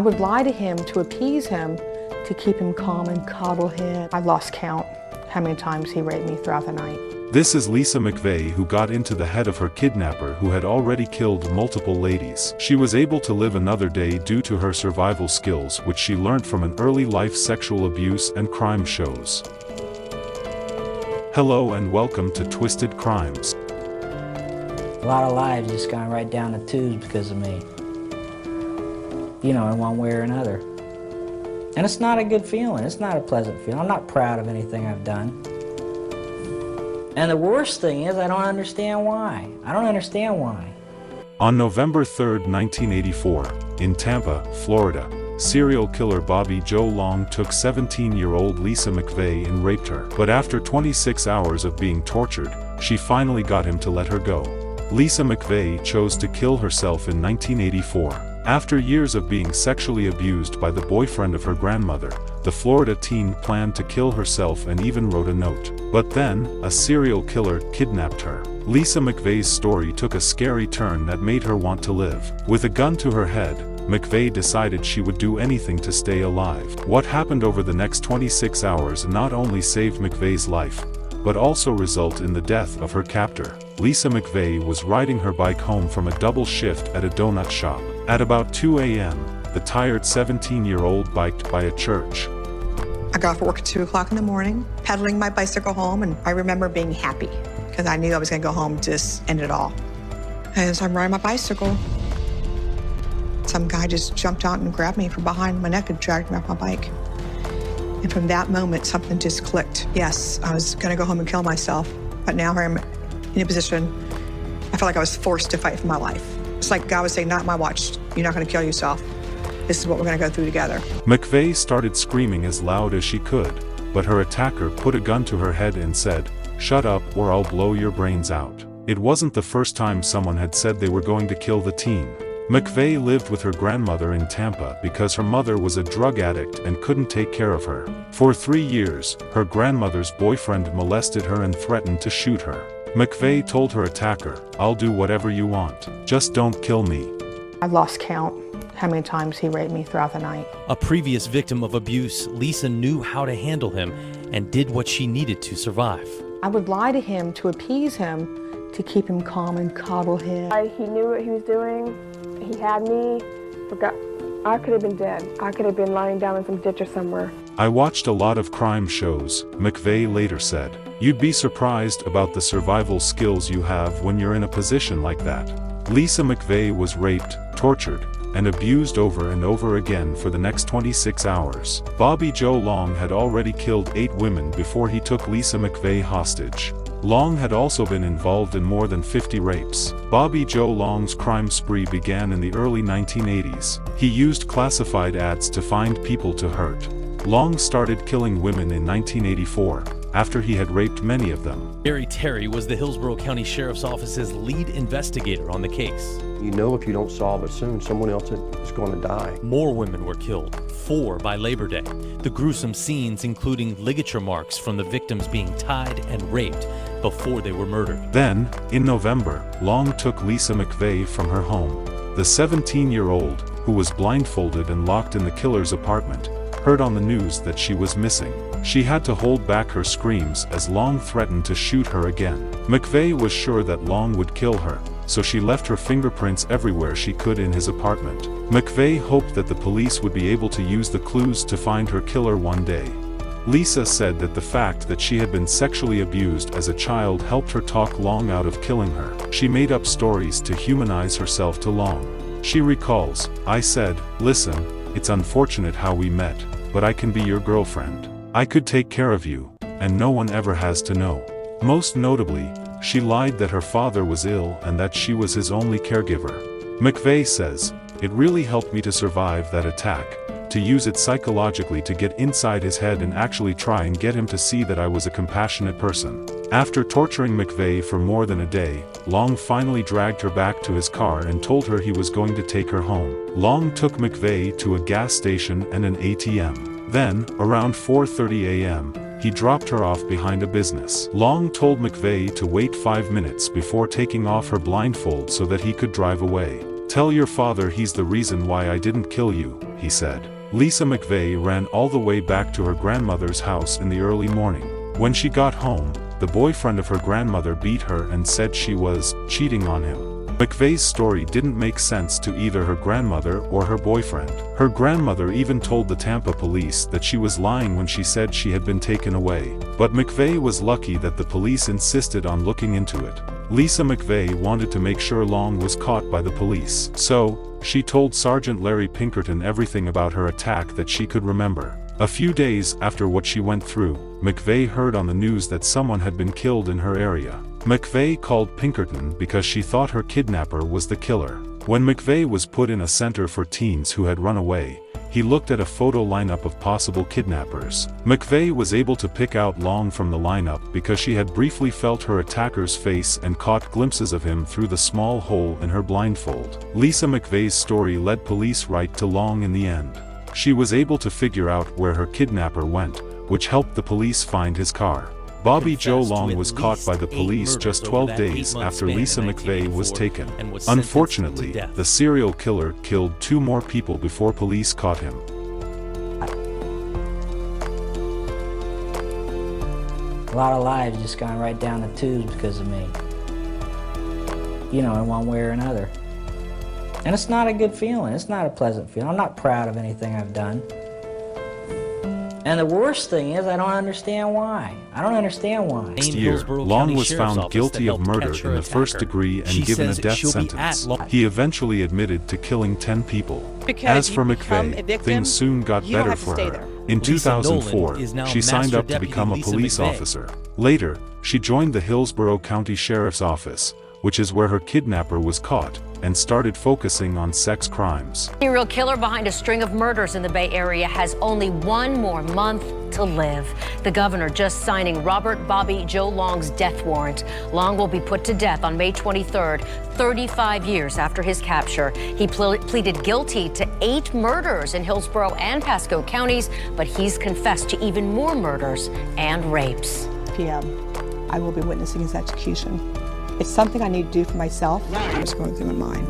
I would lie to him to appease him, to keep him calm and coddle him. I lost count how many times he raped me throughout the night. This is Lisa McVey, who got into the head of her kidnapper, who had already killed multiple ladies. She was able to live another day due to her survival skills, which she learned from an early life sexual abuse and crime shows. Hello and welcome to Twisted Crimes. A lot of lives just gone right down the tubes because of me. You know, in one way or another. And it's not a good feeling. It's not a pleasant feeling. I'm not proud of anything I've done. And the worst thing is I don't understand why. I don't understand why. On November 3, 1984, in Tampa, Florida, serial killer Bobby Joe Long took 17-year-old Lisa McVey and raped her. But after 26 hours of being tortured, she finally got him to let her go. Lisa McVey chose to kill herself in 1984. After years of being sexually abused by the boyfriend of her grandmother, the Florida teen planned to kill herself and even wrote a note. But then, a serial killer kidnapped her. Lisa McVey's story took a scary turn that made her want to live. With a gun to her head, McVey decided she would do anything to stay alive. What happened over the next 26 hours not only saved McVey's life, but also result in the death of her captor. Lisa McVey was riding her bike home from a double shift at a donut shop. At about 2 a.m., the tired 17-year-old biked by a church. I got off work at 2 o'clock in the morning, pedaling my bicycle home, and I remember being happy because I knew I was going to go home to just end it all. As I'm riding my bicycle, some guy just jumped out and grabbed me from behind my neck and dragged me off my bike. And from that moment, something just clicked. Yes, I was going to go home and kill myself, but now I'm in a position, I felt like I was forced to fight for my life. It's like God was saying, not my watch, you're not going to kill yourself. This is what we're going to go through together. McVey started screaming as loud as she could, but her attacker put a gun to her head and said, "Shut up or I'll blow your brains out." It wasn't the first time someone had said they were going to kill the teen. McVey lived with her grandmother in Tampa because her mother was a drug addict and couldn't take care of her. For 3 years, her grandmother's boyfriend molested her and threatened to shoot her. McVey told her attacker, "I'll do whatever you want. Just don't kill me." I lost count how many times he raped me throughout the night. A previous victim of abuse, Lisa knew how to handle him and did what she needed to survive. I would lie to him to appease him, to keep him calm and coddle him. He knew what he was doing. He had me. I could have been dead. I could have been lying down in some ditch or somewhere. "I watched a lot of crime shows," McVey later said. "You'd be surprised about the survival skills you have when you're in a position like that." Lisa McVey was raped, tortured, and abused over and over again for the next 26 hours. Bobby Joe Long had already killed 8 women before he took Lisa McVey hostage. Long had also been involved in more than 50 rapes. Bobby Joe Long's crime spree began in the early 1980s. He used classified ads to find people to hurt. Long started killing women in 1984, after he had raped many of them. Barry Terry was the Hillsborough County Sheriff's Office's lead investigator on the case. You know if you don't solve it soon, someone else is going to die. More women were killed, 4 by Labor Day. The gruesome scenes including ligature marks from the victims being tied and raped before they were murdered. Then, in November, Long took Lisa McVey from her home. The 17-year-old, who was blindfolded and locked in the killer's apartment, heard on the news that she was missing. She had to hold back her screams as Long threatened to shoot her again. McVey was sure that Long would kill her, so she left her fingerprints everywhere she could in his apartment. McVey hoped that the police would be able to use the clues to find her killer one day. Lisa said that the fact that she had been sexually abused as a child helped her talk Long out of killing her. She made up stories to humanize herself to Long. She recalls, "I said, listen, it's unfortunate how we met, but I can be your girlfriend. I could take care of you, and no one ever has to know." Most notably, she lied that her father was ill and that she was his only caregiver. McVey says, "It really helped me to survive that attack, to use it psychologically to get inside his head and actually try and get him to see that I was a compassionate person." After torturing McVey for more than a day, Long finally dragged her back to his car and told her he was going to take her home. Long took McVey to a gas station and an ATM. Then, around 4:30 a.m., he dropped her off behind a business. Long told McVey to wait 5 minutes before taking off her blindfold so that he could drive away. "Tell your father he's the reason why I didn't kill you," he said. Lisa McVey ran all the way back to her grandmother's house in the early morning. When she got home, the boyfriend of her grandmother beat her and said she was cheating on him. McVey's story didn't make sense to either her grandmother or her boyfriend. Her grandmother even told the Tampa police that she was lying when she said she had been taken away. But McVey was lucky that the police insisted on looking into it. Lisa McVey wanted to make sure Long was caught by the police. So, she told Sergeant Larry Pinkerton everything about her attack that she could remember. A few days after what she went through, McVey heard on the news that someone had been killed in her area. McVey called Pinkerton because she thought her kidnapper was the killer. When McVey was put in a center for teens who had run away, he looked at a photo lineup of possible kidnappers. McVey was able to pick out Long from the lineup because she had briefly felt her attacker's face and caught glimpses of him through the small hole in her blindfold. Lisa McVey's story led police right to Long in the end. She was able to figure out where her kidnapper went, which helped the police find his car. Bobby Joe Long was caught by the police just 12 days after Lisa McVey was taken. Unfortunately, the serial killer killed 2 more people before police caught him. A lot of lives just gone right down the tubes because of me. You know, in one way or another. And it's not a good feeling. It's not a pleasant feeling. I'm not proud of anything I've done. And the worst thing is I don't understand why. I don't understand why. Next year, Long was found guilty of murder in the first degree and given a death sentence. He eventually admitted to killing 10 people. As for McVey, things soon got better for her. In 2004, she signed up to become a police officer. Later, she joined the Hillsborough County Sheriff's Office, which is where her kidnapper was caught, and started focusing on sex crimes. The serial killer behind a string of murders in the Bay Area has only 1 more month to live. The governor just signing Robert Bobby Joe Long's death warrant. Long will be put to death on May 23rd, 35 years after his capture. He pleaded guilty to 8 murders in Hillsborough and Pasco counties, but he's confessed to even more murders and rapes. p.m. I will be witnessing his execution. It's something I need to do for myself. I was going through my mind.